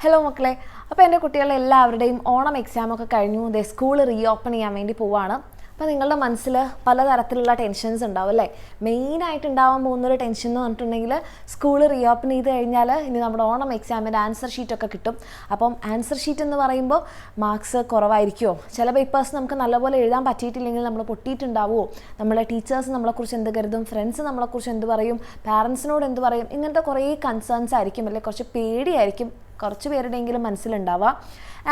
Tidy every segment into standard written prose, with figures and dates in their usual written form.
Hello മക്കളെ, അപ്പോൾ എൻ്റെ കുട്ടികളെല്ലാവരുടെയും ഓണം എക്സാമൊക്കെ കഴിഞ്ഞു. സ്കൂൾ റീഓപ്പൺ ചെയ്യാൻ വേണ്ടി പോവാണ്. അപ്പോൾ നിങ്ങളുടെ മനസ്സിൽ പലതരത്തിലുള്ള ടെൻഷൻസ് ഉണ്ടാവും അല്ലേ. മെയിനായിട്ട് ഉണ്ടാവാൻ പോകുന്നൊരു ടെൻഷൻ എന്ന് പറഞ്ഞിട്ടുണ്ടെങ്കിൽ സ്കൂൾ റീഓപ്പൺ ചെയ്ത് കഴിഞ്ഞാൽ ഇനി നമ്മുടെ ഓണം എക്സാമിൻ്റെ ആൻസർ ഷീറ്റൊക്കെ കിട്ടും. അപ്പം ആൻസർ ഷീറ്റ് എന്ന് പറയുമ്പോൾ മാർക്സ് കുറവായിരിക്കുമോ, ചില പേപ്പേഴ്സ് നമുക്ക് നല്ലപോലെ എഴുതാൻ പറ്റിയിട്ടില്ലെങ്കിൽ നമ്മൾ പൊട്ടിയിട്ടുണ്ടാവുമോ, നമ്മളെ ടീച്ചേഴ്സ് നമ്മളെക്കുറിച്ച് എന്ത് കരുതും, ഫ്രണ്ട്സ് നമ്മളെക്കുറിച്ച് എന്ത് പറയും, പാരൻസിനോട് എന്ത് പറയും, ഇങ്ങനത്തെ കുറേ കൺസേൺസ് ആയിരിക്കും അല്ലെ, കുറച്ച് പേടിയായിരിക്കും കുറച്ച് പേരുടെയെങ്കിലും മനസ്സിലുണ്ടാവുക.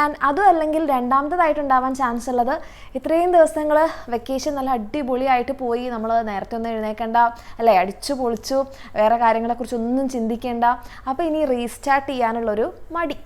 ആൻഡ് അതും അല്ലെങ്കിൽ രണ്ടാമത്തേതായിട്ടുണ്ടാവാൻ ചാൻസ് ഉള്ളത്, ഇത്രയും ദിവസങ്ങൾ വെക്കേഷൻ നല്ല അടിപൊളിയായിട്ട് പോയി, നമ്മൾ നേരത്തെ ഒന്നും എഴുന്നേൽക്കേണ്ട അല്ലേ, അടിച്ചു പൊളിച്ചു, വേറെ കാര്യങ്ങളെക്കുറിച്ചൊന്നും ചിന്തിക്കേണ്ട. അപ്പോൾ ഇനി റീസ്റ്റാർട്ട് ചെയ്യാനുള്ളൊരു മടി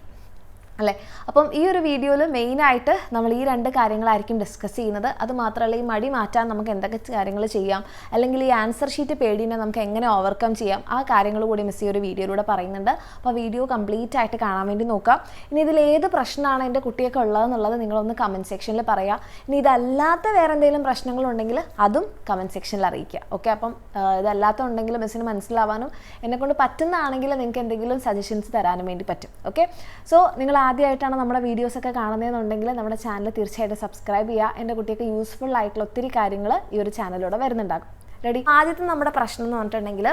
അല്ലേ. അപ്പം ഈ ഒരു വീഡിയോയിൽ മെയിനായിട്ട് നമ്മൾ ഈ രണ്ട് കാര്യങ്ങളായിരിക്കും ഡിസ്കസ് ചെയ്യുന്നത്. അത് മാത്രമല്ല, ഈ മടി മാറ്റാൻ നമുക്ക് എന്തൊക്കെ കാര്യങ്ങൾ ചെയ്യാം, അല്ലെങ്കിൽ ഈ ആൻസർ ഷീറ്റ് പേടിനെ നമുക്ക് എങ്ങനെ ഓവർകം ചെയ്യാം, ആ കാര്യങ്ങൾ കൂടി മിസ് ഈ ഒരു വീഡിയോയിലൂടെ പറയുന്നുണ്ട്. അപ്പോൾ വീഡിയോ കംപ്ലീറ്റ് ആയിട്ട് കാണാൻ വേണ്ടി നോക്കാം. ഇനി ഇതിൽ ഏത് പ്രശ്നമാണ് എൻ്റെ കുട്ടിയൊക്കെ ഉള്ളതെന്നുള്ളത് നിങ്ങളൊന്ന് കമൻറ്റ് സെക്ഷനിൽ പറയാം. ഇനി ഇതല്ലാത്ത വേറെ എന്തെങ്കിലും പ്രശ്നങ്ങളുണ്ടെങ്കിൽ അതും കമൻറ്റ് സെക്ഷനിൽ അറിയിക്കുക. ഓക്കെ, അപ്പം ഇതല്ലാത്ത ഉണ്ടെങ്കിൽ മിസ്സിന് മനസ്സിലാവാനും എന്നെക്കൊണ്ട് പറ്റുന്നതാണെങ്കിൽ നിങ്ങൾക്ക് എന്തെങ്കിലും സജഷൻസ് തരാനും വേണ്ടി പറ്റും. ഓക്കെ, സോ നിങ്ങൾ ആദ്യമായിട്ടാണ് നമ്മുടെ വീഡിയോസൊക്കെ കാണുന്നതെന്നുണ്ടെങ്കിൽ നമ്മുടെ ചാനൽ തീർച്ചയായിട്ടും സബ്സ്ക്രൈബ് ചെയ്യുക. എൻ്റെ കുട്ടിക്ക് യൂസ്ഫുൾ ആയിട്ടുള്ള ഒത്തിരി കാര്യങ്ങൾ ഈ ഒരു ചാനലിലൂടെ വരുന്നുണ്ടാകും. റെഡി? ആദ്യത്തെ നമ്മുടെ പ്രശ്നം എന്ന് പറഞ്ഞിട്ടുണ്ടെങ്കിൽ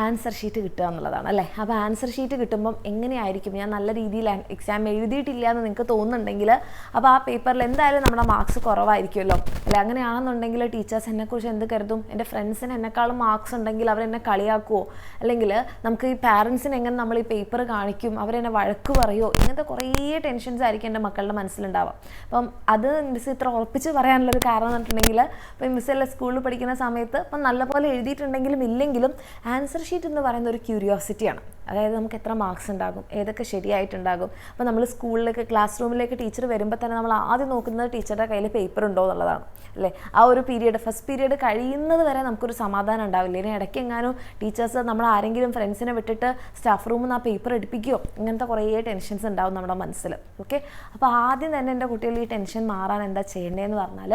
ആൻസർ ഷീറ്റ് കിട്ടുക എന്നുള്ളതാണ് അല്ലേ. അപ്പോൾ ആൻസർ ഷീറ്റ് കിട്ടുമ്പം എങ്ങനെയായിരിക്കും, ഞാൻ നല്ല രീതിയിൽ എക്സാം എഴുതിയിട്ടില്ല എന്ന് നിങ്ങൾക്ക് തോന്നുന്നുണ്ടെങ്കിൽ അപ്പോൾ ആ പേപ്പറിൽ എന്തായാലും നമ്മുടെ മാർക്സ് കുറവായിരിക്കുമല്ലോ അല്ലേ. അങ്ങനെയാണെന്നുണ്ടെങ്കിൽ ടീച്ചേഴ്സ് എന്നെക്കുറിച്ച് എന്ത് കരുതും, എൻ്റെ ഫ്രണ്ട്സിന് എന്നെക്കാളും മാർക്സ് ഉണ്ടെങ്കിൽ അവരെന്നെ കളിയാക്കുമോ, അല്ലെങ്കിൽ നമുക്ക് ഈ പാരൻസിന് എങ്ങനെ നമ്മൾ ഈ പേപ്പർ കാണിക്കും, അവരെന്നെ വഴക്ക് പറയുമോ, ഇങ്ങനത്തെ കുറേ ടെൻഷൻസ് ആയിരിക്കും എൻ്റെ മക്കളുടെ മനസ്സിലുണ്ടാവുക. അപ്പം അത് മിസ് ഇത്ര ഉറപ്പിച്ച് പറയാനുള്ളൊരു കാരണം എന്ന് പറഞ്ഞിട്ടുണ്ടെങ്കിൽ, ഇപ്പം മിസ്സെല്ലാം സ്കൂളിൽ പഠിക്കുന്ന സമയത്ത് ഇപ്പം നല്ലപോലെ എഴുതിയിട്ടുണ്ടെങ്കിലും ഇല്ലെങ്കിലും ആൻസർ ഷീറ്റ് എന്ന് പറയുന്ന ഒരു ക്യൂരിയോസിറ്റിയാണ്. അതായത് നമുക്ക് എത്ര മാർക്സ് ഉണ്ടാകും, ഏതൊക്കെ ശരിയായിട്ടുണ്ടാകും. അപ്പോൾ നമ്മൾ സ്കൂളിലേക്ക് ക്ലാസ് റൂമിലേക്ക് ടീച്ചർ വരുമ്പോൾ തന്നെ നമ്മൾ ആദ്യം നോക്കുന്നത് ടീച്ചറുടെ കയ്യിൽ പേപ്പർ ഉണ്ടോ എന്നുള്ളതാണ് അല്ലേ. ആ ഒരു പീരീഡ്, ഫസ്റ്റ് പീരീഡ് കഴിയുന്നത് വരെ നമുക്കൊരു സമാധാനം ഉണ്ടാവില്ല. ഇനി ഇടയ്ക്ക് എങ്ങാനും ടീച്ചേഴ്സ് നമ്മൾ ആരെങ്കിലും ഫ്രണ്ട്സിനെ വിട്ടിട്ട് സ്റ്റാഫ് റൂമിൽ നിന്ന് ആ പേപ്പർ എടുപ്പിക്കുകയോ, ഇങ്ങനത്തെ കുറേ ടെൻഷൻസ് ഉണ്ടാവും നമ്മുടെ മനസ്സിൽ. ഓക്കെ, അപ്പോൾ ആദ്യം തന്നെ എൻ്റെ കുട്ടികൾ ഈ ടെൻഷൻ മാറാൻ എന്താ ചെയ്യേണ്ടതെന്ന് പറഞ്ഞാൽ,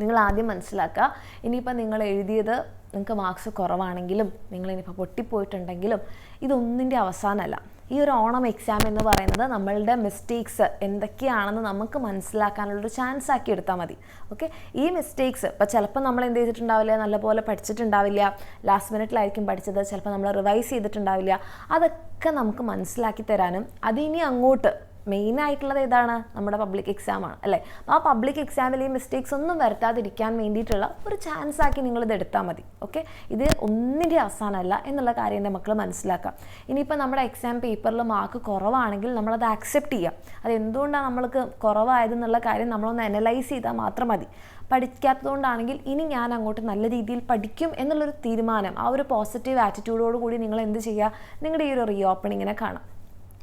നിങ്ങൾ ആദ്യം മനസ്സിലാക്കുക, ഇനിയിപ്പോൾ നിങ്ങൾ എഴുതിയത് നിങ്ങൾക്ക് മാർക്സ് കുറവാണെങ്കിലും നിങ്ങളിനിപ്പോൾ പൊട്ടിപ്പോയിട്ടുണ്ടെങ്കിലും ഇതൊന്നിൻ്റെ അവസാനമല്ല. ഈ ഒരു ഓണം എക്സാം എന്ന് പറയുന്നത് നമ്മളുടെ മിസ്റ്റേക്സ് എന്തൊക്കെയാണെന്ന് നമുക്ക് മനസ്സിലാക്കാനുള്ളൊരു ചാൻസ് ആക്കി എടുത്താൽ മതി. ഓക്കെ, ഈ മിസ്റ്റേക്സ് ഇപ്പോൾ ചിലപ്പോൾ നമ്മൾ എന്ത് ചെയ്തിട്ടുണ്ടാവില്ല, നല്ലപോലെ പഠിച്ചിട്ടുണ്ടാവില്ല, ലാസ്റ്റ് മിനിറ്റിലായിരിക്കും പഠിച്ചത്, ചിലപ്പോൾ നമ്മൾ റിവൈസ് ചെയ്തിട്ടുണ്ടാവില്ല. അതൊക്കെ നമുക്ക് മനസ്സിലാക്കി തരാനും അതിനി അങ്ങോട്ട് മെയിനായിട്ടുള്ളത് ഏതാണ്, നമ്മുടെ പബ്ലിക് എക്സാമാണ് അല്ലേ. അപ്പോൾ ആ പബ്ലിക് എക്സാമിൽ ഈ മിസ്റ്റേക്സ് ഒന്നും വരുത്താതിരിക്കാൻ വേണ്ടിയിട്ടുള്ള ഒരു ചാൻസ് ആക്കി നിങ്ങളിത് എടുത്താൽ മതി. ഓക്കെ, ഇത് ഒന്നിൻ്റെ അവസാനമല്ല എന്നുള്ള കാര്യം എൻ്റെ മക്കൾ മനസ്സിലാക്കാം. ഇനിയിപ്പോൾ നമ്മുടെ എക്സാം പേപ്പറിൽ മാർക്ക് കുറവാണെങ്കിൽ നമ്മളത് ആക്സെപ്റ്റ് ചെയ്യാം. അത് എന്തുകൊണ്ടാണ് നമ്മൾക്ക് കുറവായതെന്നുള്ള കാര്യം നമ്മളൊന്ന് അനലൈസ് ചെയ്താൽ മാത്രം മതി. പഠിക്കാത്തതുകൊണ്ടാണെങ്കിൽ ഇനി ഞാൻ അങ്ങോട്ട് നല്ല രീതിയിൽ പഠിക്കും എന്നുള്ളൊരു തീരുമാനം, ആ ഒരു പോസിറ്റീവ് ആറ്റിറ്റ്യൂഡോട് കൂടി നിങ്ങൾ എന്ത് ചെയ്യുക, നിങ്ങളുടെ ഈ ഒരു റീ ഓപ്പണിങ്ങിനെ കാണാം.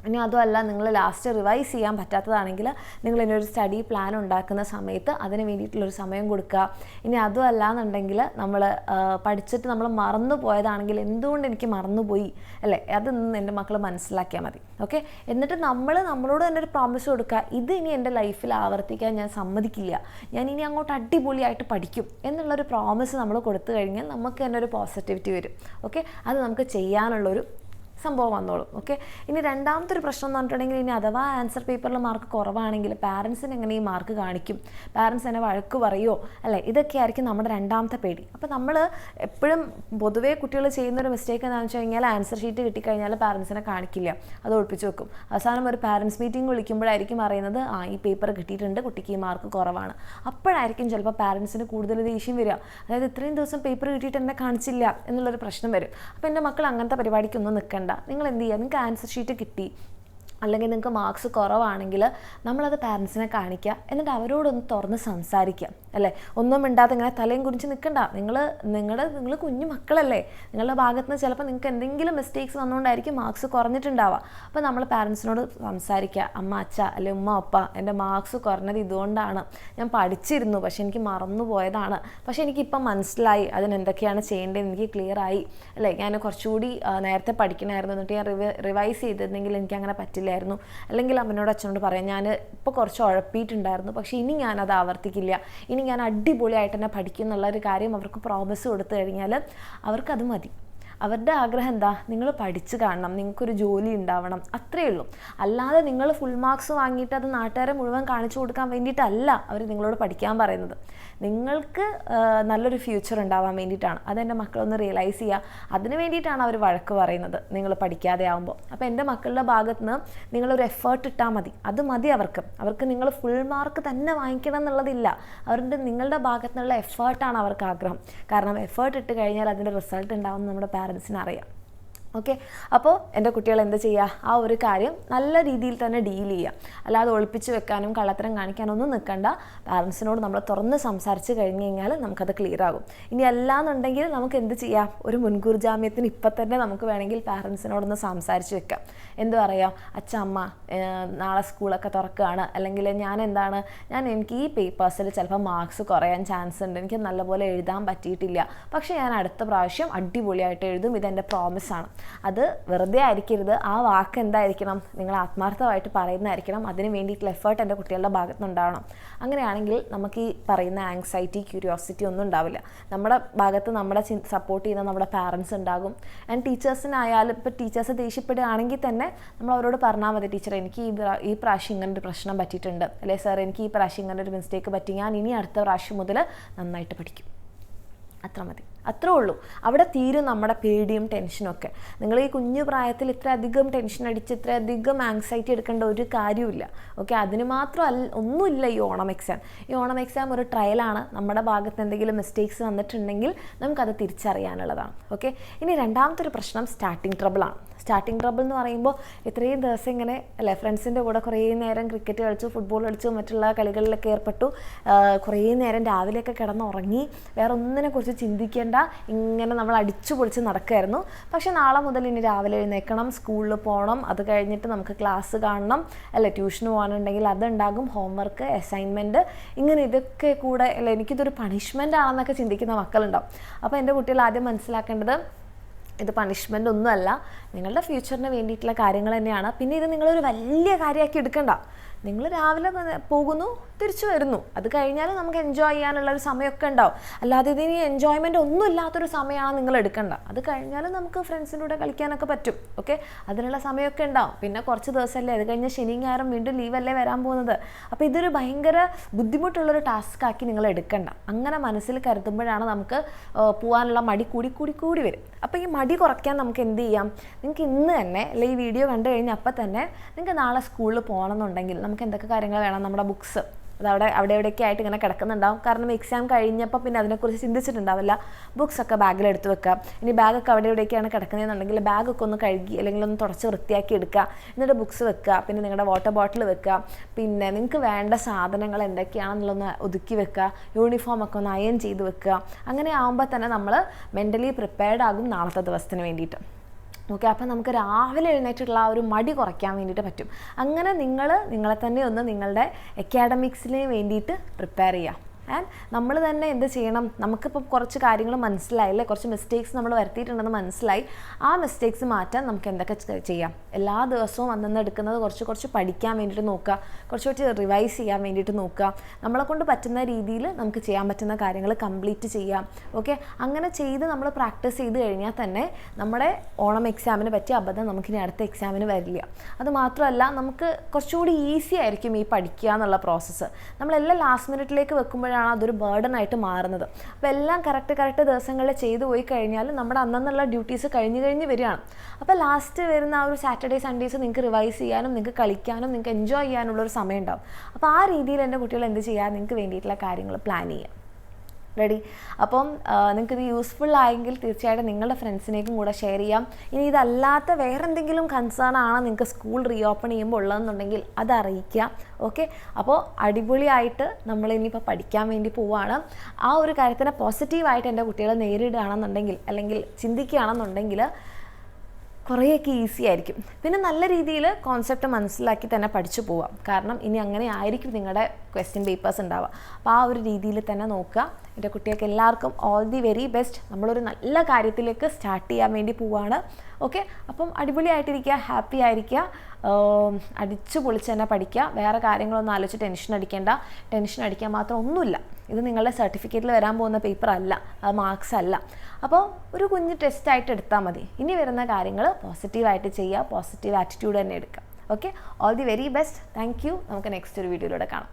ഇനി അതുമല്ല, നിങ്ങൾ ലാസ്റ്റ് റിവൈസ് ചെയ്യാൻ പറ്റാത്തതാണെങ്കിൽ നിങ്ങൾ ഇതിനൊരു സ്റ്റഡി പ്ലാൻ ഉണ്ടാക്കുന്ന സമയത്ത് അതിന് വേണ്ടിയിട്ടുള്ളൊരു സമയം കൊടുക്കുക. ഇനി അതുമല്ല എന്നുണ്ടെങ്കിൽ നമ്മൾ പഠിച്ചിട്ട് നമ്മൾ മറന്നു പോയതാണെങ്കിൽ എന്തുകൊണ്ട് എനിക്ക് മറന്നുപോയി അല്ലേ, അതൊന്നും എൻ്റെ മക്കൾ മനസ്സിലാക്കിയാൽ മതി. ഓക്കെ, എന്നിട്ട് നമ്മളോട് തന്നെ ഒരു പ്രോമിസ് കൊടുക്കുക, ഇത് ഇനി എൻ്റെ ലൈഫിൽ ആവർത്തിക്കാൻ ഞാൻ സമ്മതിക്കില്ല, ഞാൻ ഇനി അങ്ങോട്ട് അടിപൊളിയായിട്ട് പഠിക്കും എന്നുള്ളൊരു പ്രോമിസ് നമ്മൾ കൊടുത്തു കഴിഞ്ഞാൽ നമുക്ക് തന്നെ ഒരു പോസിറ്റിവിറ്റി വരും. ഓക്കെ, അത് നമുക്ക് ചെയ്യാനുള്ളൊരു സംഭവം വന്നോളും. ഓക്കെ, ഇനി രണ്ടാമത്തെ ഒരു പ്രശ്നം എന്ന് പറഞ്ഞിട്ടുണ്ടെങ്കിൽ, ഇനി അഥവാ ആൻസർ പേപ്പറിൽ മാർക്ക് കുറവാണെങ്കിൽ പാരൻസിന് എങ്ങനെ ഈ മാർക്ക് കാണിക്കും, പാരൻസ് എന്നെ വഴക്ക് പറയുമോ അല്ലേ, ഇതൊക്കെ ആയിരിക്കും നമ്മുടെ രണ്ടാമത്തെ പേടി. അപ്പോൾ നമ്മൾ എപ്പോഴും പൊതുവേ കുട്ടികൾ ചെയ്യുന്നൊരു മിസ്റ്റേക്ക് എന്താണെന്ന് വെച്ച് കഴിഞ്ഞാൽ, ആൻസർ ഷീറ്റ് കിട്ടിക്കഴിഞ്ഞാൽ പാരൻസിനെ കാണിക്കില്ല, അത് ഒളിപ്പിച്ച് വെക്കും. അവസാനം ഒരു പാരൻസ് മീറ്റിംഗ് വിളിക്കുമ്പോഴായിരിക്കും അറിയുന്നത്, ഈ പേപ്പർ കിട്ടിയിട്ടുണ്ട്, കുട്ടിക്ക് ഈ മാർക്ക് കുറവാണ്. അപ്പോഴായിരിക്കും ചിലപ്പോൾ പാരൻസിന് കൂടുതൽ ദേഷ്യം വരിക. അതായത് ഇത്രയും ദിവസം പേപ്പർ കിട്ടിയിട്ട് എന്നെ കാണിച്ചില്ല എന്നുള്ളൊരു പ്രശ്നം വരും. അപ്പോൾ എൻ്റെ മക്കൾ അങ്ങനത്തെ പരിപാടിക്കൊന്നും നിൽക്കണ്ട. നിങ്ങൾ എന്ത് ചെയ്യുക, നിങ്ങൾക്ക് ആൻസർ ഷീറ്റ് കിട്ടി അല്ലെങ്കിൽ നിങ്ങൾക്ക് മാർക്സ് കുറവാണെങ്കിൽ നമ്മളത് പാരൻസിനെ കാണിക്കുക, എന്നിട്ട് അവരോടൊന്ന് തുറന്ന് സംസാരിക്കുക അല്ലേ. ഒന്നും മിണ്ടാതെ ഇങ്ങനെ തലയും കുറിച്ച് നിൽക്കണ്ട. നിങ്ങൾ കുഞ്ഞു മക്കളല്ലേ, നിങ്ങളുടെ ഭാഗത്ത് നിന്ന് ചിലപ്പോൾ നിങ്ങൾക്ക് എന്തെങ്കിലും മിസ്റ്റേക്സ് വന്നുകൊണ്ടായിരിക്കും മാർക്സ് കുറഞ്ഞിട്ടുണ്ടാവുക. അപ്പോൾ നമ്മൾ പാരൻസിനോട് സംസാരിക്കുക, അമ്മ അച്ഛ അല്ലെങ്കിൽ ഉമ്മ അപ്പ, എൻ്റെ മാർക്സ് കുറഞ്ഞത് ഇതുകൊണ്ടാണ്, ഞാൻ പഠിച്ചിരുന്നു പക്ഷെ എനിക്ക് മറന്നു പോയതാണ്, പക്ഷെ എനിക്കിപ്പം മനസ്സിലായി അതിനെന്തൊക്കെയാണ് ചെയ്യേണ്ടത്, എനിക്ക് ക്ലിയർ ആയി അല്ലേ, ഞാൻ കുറച്ചുകൂടി നേരത്തെ പഠിക്കണമായിരുന്നു, എന്നിട്ട് ഞാൻ റിവൈസ് ചെയ്തിരുന്നെങ്കിൽ എനിക്ക് അങ്ങനെ പറ്റില്ല, അല്ലെങ്കിൽ അമ്മനോട് അച്ഛനോട് പറയാം, ഞാൻ ഇപ്പോൾ കുറച്ച് ഉഴപ്പിയിട്ടുണ്ടായിരുന്നു പക്ഷേ ഇനി ഞാനത് ആവർത്തിക്കില്ല, ഇനി ഞാൻ അടിപൊളിയായിട്ട് തന്നെ പഠിക്കും എന്നുള്ളൊരു കാര്യം അവർക്ക് പ്രോമിസ് കൊടുത്തു കഴിഞ്ഞാൽ അവർക്കത് മതി. അവരുടെ ആഗ്രഹം എന്താ? നിങ്ങൾ പഠിച്ച് കാണണം, നിങ്ങൾക്കൊരു ജോലി ഉണ്ടാവണം, അത്രയേ ഉള്ളൂ. അല്ലാതെ നിങ്ങൾ ഫുൾ മാർക്സ് വാങ്ങിയിട്ട് അത് നാട്ടുകാരെ മുഴുവൻ കാണിച്ചു കൊടുക്കാൻ വേണ്ടിയിട്ടല്ല അവർ നിങ്ങളോട് പഠിക്കാൻ പറയുന്നത്. നിങ്ങൾക്ക് നല്ലൊരു ഫ്യൂച്ചർ ഉണ്ടാവാൻ വേണ്ടിയിട്ടാണ്. അതെൻ്റെ മക്കളൊന്ന് റിയലൈസ് ചെയ്യുക. അതിന് വേണ്ടിയിട്ടാണ് അവർ വഴക്ക് പറയുന്നത് നിങ്ങൾ പഠിക്കാതെ ആകുമ്പോൾ. അപ്പോൾ എൻ്റെ മക്കളുടെ ഭാഗത്ത് നിന്ന് നിങ്ങളൊരു എഫേർട്ട് ഇട്ടാൽ മതി, അത് മതി അവർക്ക് നിങ്ങൾ ഫുൾ മാർക്ക് തന്നെ വാങ്ങിക്കണം എന്നുള്ളതില്ല. നിങ്ങളുടെ ഭാഗത്തു നിന്നുള്ള എഫേർട്ടാണ് അവർക്ക് ആഗ്രഹം. കാരണം എഫേർട്ട് ഇട്ട് കഴിഞ്ഞാൽ അതിൻ്റെ റിസൾട്ട് ഉണ്ടാവുമെന്ന് നമ്മുടെ പാരൻസിന് അറിയാം. ഓക്കെ, അപ്പോൾ എൻ്റെ കുട്ടികൾ എന്ത് ചെയ്യുക? ആ ഒരു കാര്യം നല്ല രീതിയിൽ തന്നെ ഡീൽ ചെയ്യുക. അല്ലാതെ ഒളിപ്പിച്ച് വെക്കാനും കള്ളത്തരം കാണിക്കാനൊന്നും നിൽക്കണ്ട. പാരൻസിനോട് നമ്മൾ തുറന്ന് സംസാരിച്ച് കഴിഞ്ഞ് കഴിഞ്ഞാൽ നമുക്കത് ക്ലിയർ ആകും. ഇനി അല്ലാന്നുണ്ടെങ്കിൽ നമുക്ക് എന്ത് ചെയ്യാം? ഒരു മുൻകൂർ ജാമ്യത്തിന് ഇപ്പം തന്നെ നമുക്ക് വേണമെങ്കിൽ പാരൻസിനോടൊന്ന് സംസാരിച്ച് വെക്കാം. എന്ത് പറയാം? അച്ഛ അമ്മ നാളെ സ്കൂളൊക്കെ തുറക്കുകയാണ്, അല്ലെങ്കിൽ എനിക്ക് ഈ പേപ്പേഴ്സിൽ ചിലപ്പോൾ മാർക്സ് കുറയാൻ ചാൻസ് ഉണ്ട്, എനിക്ക് നല്ലപോലെ എഴുതാൻ പറ്റിയിട്ടില്ല, പക്ഷേ ഞാൻ അടുത്ത പ്രാവശ്യം അടിപൊളിയായിട്ട് എഴുതും, ഇതെൻ്റെ പ്രോമിസാണ്. അത് വെറുതെ ആയിരിക്കരുത്. ആ വാക്ക് എന്തായിരിക്കണം? നിങ്ങൾ ആത്മാർത്ഥമായിട്ട് പറയുന്നതായിരിക്കണം. അതിന് വേണ്ടിയിട്ടുള്ള എഫേർട്ട് എൻ്റെ കുട്ടികളുടെ ഭാഗത്ത് നിന്നുണ്ടാവണം. അങ്ങനെയാണെങ്കിൽ നമുക്ക് ഈ പറയുന്ന ആങ്സൈറ്റി, ക്യൂരിയോസിറ്റി ഒന്നും ഉണ്ടാവില്ല. നമ്മുടെ ഭാഗത്ത് നമ്മളെ സപ്പോർട്ട് ചെയ്യുന്ന നമ്മുടെ പാരൻസ് ഉണ്ടാകും. ആൻഡ് ടീച്ചേഴ്സിനായാലും ഇപ്പോൾ ടീച്ചേഴ്സ് ദേഷ്യപ്പെടുകയാണെങ്കിൽ തന്നെ നമ്മൾ അവരോട് പറഞ്ഞാൽ മതി, ടീച്ചർ എനിക്ക് ഈ പ്രാവശ്യം ഇങ്ങനൊരു പ്രശ്നം പറ്റിയിട്ടുണ്ട്, അല്ലെ സാർ എനിക്ക് ഈ പ്രാവശ്യം ഇങ്ങനൊരു മിസ്റ്റേക്ക് പറ്റി, ഞാൻ ഇനി അടുത്ത പ്രാവശ്യം മുതൽ നന്നായിട്ട് പഠിക്കും. അത്ര മതി, അത്രേ ഉള്ളൂ. അവിടെ തീരും നമ്മുടെ പേടിയും ടെൻഷനും ഒക്കെ. നിങ്ങൾ ഈ കുഞ്ഞു പ്രായത്തിൽ ഇത്രയധികം ടെൻഷൻ അടിച്ച് ഇത്രയധികം ആങ്സൈറ്റി എടുക്കേണ്ട ഒരു കാര്യമില്ല. ഓക്കെ, അതിന് മാത്രം ഒന്നുമില്ല ഈ ഓണം എക്സാം. ഈ ഓണം എക്സാം ഒരു ട്രയലാണ്. നമ്മുടെ ഭാഗത്ത് എന്തെങ്കിലും മിസ്റ്റേക്സ് വന്നിട്ടുണ്ടെങ്കിൽ നമുക്കത് തിരിച്ചറിയാനുള്ളതാണ്. ഓക്കെ, ഇനി രണ്ടാമത്തെ ഒരു പ്രശ്നം സ്റ്റാർട്ടിങ് ട്രബിളാണ്. സ്റ്റാർട്ടിങ് ട്രബിൾ എന്ന് പറയുമ്പോൾ ഇത്രയും ദിവസം ഇങ്ങനെ അല്ലേ ഫ്രണ്ട്സിൻ്റെ കൂടെ കുറേ നേരം ക്രിക്കറ്റ് കളിച്ചു, ഫുട്ബോൾ കളിച്ചു, മറ്റുള്ള കളികളിലൊക്കെ ഏർപ്പെട്ടു, കുറേ നേരം രാവിലെയൊക്കെ കിടന്നുറങ്ങി, വേറെ ഒന്നിനെക്കുറിച്ച് ചിന്തിക്കേണ്ട, ഇങ്ങനെ നമ്മൾ അടിച്ചു പൊളിച്ച് നടക്കുമായിരുന്നു. പക്ഷെ നാളെ മുതൽ ഇനി രാവിലെ എഴുന്നേൽക്കണം, സ്കൂളിൽ പോകണം, അത് കഴിഞ്ഞിട്ട് നമുക്ക് ക്ലാസ് കാണണം, അല്ലെ ട്യൂഷന് പോകാനുണ്ടെങ്കിൽ അതുണ്ടാകും, ഹോംവർക്ക്, അസൈൻമെൻറ്റ്, ഇങ്ങനെ ഇതൊക്കെ കൂടെ അല്ല എനിക്കിതൊരു പണിഷ്മെൻ്റ് ആണെന്നൊക്കെ ചിന്തിക്കുന്ന മക്കളുണ്ടാവും. അപ്പോൾ എൻ്റെ കുട്ടികൾ ആദ്യം മനസ്സിലാക്കേണ്ടത് ഇത് പണിഷ്മെൻ്റ് ഒന്നുമല്ല, നിങ്ങളുടെ ഫ്യൂച്ചറിന് വേണ്ടിയിട്ടുള്ള കാര്യങ്ങൾ തന്നെയാണ്. പിന്നെ ഇത് നിങ്ങളൊരു വലിയ കാര്യമാക്കി എടുക്കണ്ട. നിങ്ങൾ രാവിലെ പോകുന്നു, തിരിച്ചു വരുന്നു, അത് കഴിഞ്ഞാൽ നമുക്ക് എൻജോയ് ചെയ്യാനുള്ളൊരു സമയമൊക്കെ ഉണ്ടാവും. അല്ലാതെ ഇതിന് എൻജോയ്മെൻ്റ് ഒന്നും ഇല്ലാത്തൊരു സമയമാണ് നിങ്ങൾ എടുക്കേണ്ട. അത് കഴിഞ്ഞാൽ നമുക്ക് ഫ്രണ്ട്സിൻ്റെ കൂടെ കളിക്കാനൊക്കെ പറ്റും. ഓക്കെ, അതിനുള്ള സമയമൊക്കെ ഉണ്ടാവും. പിന്നെ കുറച്ച് ദിവസമല്ലേ, അത് കഴിഞ്ഞ് ശനിയും ഞായറും വീണ്ടും ലീവല്ലേ വരാൻ പോകുന്നത്. അപ്പോൾ ഇതൊരു ഭയങ്കര ബുദ്ധിമുട്ടുള്ളൊരു ടാസ്ക്കാക്കി നിങ്ങൾ എടുക്കണ്ട. അങ്ങനെ മനസ്സിൽ കരുതുമ്പോഴാണ് നമുക്ക് പോകാനുള്ള മടി കൂടി വരും. അപ്പോൾ ഈ മടി കുറയ്ക്കാൻ നമുക്ക് എന്ത് ചെയ്യാം? നിങ്ങൾക്ക് ഇന്ന് തന്നെ അല്ലെ ഈ വീഡിയോ കണ്ടു കഴിഞ്ഞാൽ അപ്പം തന്നെ നിങ്ങൾക്ക് നാളെ സ്കൂളിൽ പോകണമെന്നുണ്ടെങ്കിൽ നമുക്ക് എന്തൊക്കെ കാര്യങ്ങൾ വേണം? നമ്മുടെ ബുക്സ് അത് അവിടെ എവിടെയൊക്കെ ആയിട്ട് ഇങ്ങനെ കിടക്കുന്നുണ്ടാവും. കാരണം എക്സാം കഴിഞ്ഞപ്പോൾ പിന്നെ അതിനെക്കുറിച്ച് ചിന്തിച്ചിട്ടുണ്ടാവില്ല. ബുക്സൊക്കെ ബാഗിലെടുത്ത് വെക്കുക. ഇനി ബാഗൊക്കെ അവിടെ എവിടെയൊക്കെയാണ് കിടക്കുന്നതെന്നുണ്ടെങ്കിൽ ബാഗൊക്കെ ഒന്ന് കഴുകി അല്ലെങ്കിൽ ഒന്ന് തുടച്ച് വൃത്തിയാക്കി എടുക്കുക. എന്നിട്ട് ബുക്സ് വെക്കുക. പിന്നെ നിങ്ങളുടെ വാട്ടർ ബോട്ടിൽ വെക്കുക. പിന്നെ നിങ്ങൾക്ക് വേണ്ട സാധനങ്ങൾ എന്തൊക്കെയാണെന്നുള്ളൊന്ന് ഒതുക്കി വെക്കുക. യൂണിഫോമൊക്കെ ഒന്ന് അയൺ ചെയ്ത് വെക്കുക. അങ്ങനെ ആകുമ്പോൾ തന്നെ നമ്മൾ മെൻ്റലി പ്രിപ്പയർഡ് ആകും നാളത്തെ ദിവസത്തിന് വേണ്ടിയിട്ട്. ഓക്കെ, അപ്പം നമുക്ക് രാവിലെ എഴുന്നേറ്റുള്ള ആ ഒരു മടി കുറയ്ക്കാൻ വേണ്ടിയിട്ട് പറ്റും. അങ്ങനെ നിങ്ങളെ തന്നെ ഒന്ന് നിങ്ങളുടെ അക്കാഡമിക്സിന് വേണ്ടിയിട്ട് പ്രിപ്പയർ ചെയ്യുക. ആൻഡ് നമ്മൾ തന്നെ എന്ത് ചെയ്യണം? നമുക്കിപ്പോൾ കുറച്ച് കാര്യങ്ങൾ മനസ്സിലായില്ലേ, കുറച്ച് മിസ്റ്റേക്സ് നമ്മൾ വരുത്തിയിട്ടുണ്ടെന്ന് മനസ്സിലായി. ആ മിസ്റ്റേക്സ് മാറ്റാൻ നമുക്ക് എന്തൊക്കെ ചെയ്യാം? എല്ലാ ദിവസവും അന്നന്ന് എടുക്കുന്നത് കുറച്ച് പഠിക്കാൻ വേണ്ടിയിട്ട് നോക്കുക, കുറച്ച് റിവൈസ് ചെയ്യാൻ വേണ്ടിയിട്ട് നോക്കുക. നമ്മളെ കൊണ്ട് പറ്റുന്ന രീതിയിൽ നമുക്ക് ചെയ്യാൻ പറ്റുന്ന കാര്യങ്ങൾ കംപ്ലീറ്റ് ചെയ്യാം. ഓക്കെ, അങ്ങനെ ചെയ്ത് നമ്മൾ പ്രാക്ടീസ് ചെയ്ത് കഴിഞ്ഞാൽ തന്നെ നമ്മുടെ ഓണം എക്സാമിന് പറ്റിയ അബദ്ധം നമുക്കിനി അടുത്ത എക്സാമിന് വരില്ല. അത് മാത്രമല്ല, നമുക്ക് കുറച്ചുകൂടി ഈസി ആയിരിക്കും ഈ പഠിക്കുക എന്നുള്ള പ്രോസസ്സ്. നമ്മളെല്ലാം ലാസ്റ്റ് മിനിറ്റിലേക്ക് വെക്കുമ്പോഴാണ് അതൊരു ബേർഡൻ ആയിട്ട് മാറുന്നത്. അപ്പോൾ എല്ലാം കറക്റ്റ് ദിവസങ്ങളിൽ ചെയ്തു പോയി കഴിഞ്ഞാൽ നമ്മുടെ അന്നുള്ള ഡ്യൂട്ടീസ് കഴിഞ്ഞ് വരികയാണ്. അപ്പോൾ ലാസ്റ്റ് വരുന്ന ആ ഒരു സാറ്റർഡേ സൺഡേസ് നിങ്ങൾക്ക് റിവൈസ് ചെയ്യാനും നിങ്ങൾക്ക് കളിക്കാനും നിങ്ങൾക്ക് എൻജോയ് ചെയ്യാനുള്ളൊരു സമയം ഉണ്ടാവും. അപ്പോൾ ആ രീതിയിൽ എൻ്റെ കുട്ടികൾ എന്ത് ചെയ്യുക? നിങ്ങൾക്ക് വേണ്ടിയിട്ടുള്ള കാര്യങ്ങൾ പ്ലാൻ ചെയ്യുക. റെഡി? അപ്പം നിങ്ങൾക്കിത് യൂസ്ഫുൾ ആയെങ്കിൽ തീർച്ചയായിട്ടും നിങ്ങളുടെ ഫ്രണ്ട്സിനേക്കും കൂടെ ഷെയർ ചെയ്യാം. ഇനി ഇതല്ലാത്ത വേറെ എന്തെങ്കിലും കൺസേൺ ആണ് നിങ്ങൾക്ക് സ്കൂൾ റീഓപ്പൺ ചെയ്യുമ്പോൾ ഉള്ളതെന്നുണ്ടെങ്കിൽ അത് അറിയിക്കുക. ഓക്കെ, അപ്പോൾ അടിപൊളിയായിട്ട് നമ്മളിനിയിപ്പോൾ പഠിക്കാൻ വേണ്ടി പോവുകയാണ്. ആ ഒരു കാര്യത്തിനെ പോസിറ്റീവായിട്ട് എൻ്റെ കുട്ടികളെ നേരിടുകയാണെന്നുണ്ടെങ്കിൽ അല്ലെങ്കിൽ ചിന്തിക്കുകയാണെന്നുണ്ടെങ്കിൽ കുറേയൊക്കെ ഈസി ആയിരിക്കും. പിന്നെ നല്ല രീതിയിൽ കോൺസെപ്റ്റ് മനസ്സിലാക്കി തന്നെ പഠിച്ചു പോവാം. കാരണം ഇനി അങ്ങനെ ആയിരിക്കും നിങ്ങളുടെ ക്വസ്റ്റ്യൻ പേപ്പേഴ്സ് ഉണ്ടാവുക. അപ്പോൾ ആ ഒരു രീതിയിൽ തന്നെ നോക്കുക. എൻ്റെ കുട്ടികൾക്ക് എല്ലാവർക്കും ഓൾ ദി വെരി ബെസ്റ്റ്. നമ്മളൊരു നല്ല കാര്യത്തിലേക്ക് സ്റ്റാർട്ട് ചെയ്യാൻ വേണ്ടി പോവുകയാണ്. ഓക്കെ, അപ്പം അടിപൊളിയായിട്ടിരിക്കുക, ഹാപ്പി ആയിരിക്കുക, അടിച്ചു പൊളിച്ച് തന്നെ പഠിക്കുക. വേറെ കാര്യങ്ങളൊന്നും ആലോചിച്ച് ടെൻഷൻ അടിക്കാൻ മാത്രം ഒന്നുമില്ല. ഇത് നിങ്ങളുടെ സർട്ടിഫിക്കറ്റിൽ വരാൻ പോകുന്ന പേപ്പർ അല്ല, അത് മാർക്സ് അല്ല. അപ്പോൾ ഒരു കുഞ്ഞ് ടെസ്റ്റായിട്ട് എടുത്താൽ മതി. ഇനി വരുന്ന കാര്യങ്ങൾ പോസിറ്റീവായിട്ട് ചെയ്യുക, പോസിറ്റീവ് ആറ്റിറ്റ്യൂഡ് തന്നെ എടുക്കുക. Okay, all the very best. Thank you. നമുക്ക് നെക്സ്റ്റ് ഒരു വീഡിയോയിലൂടെ കാണാം.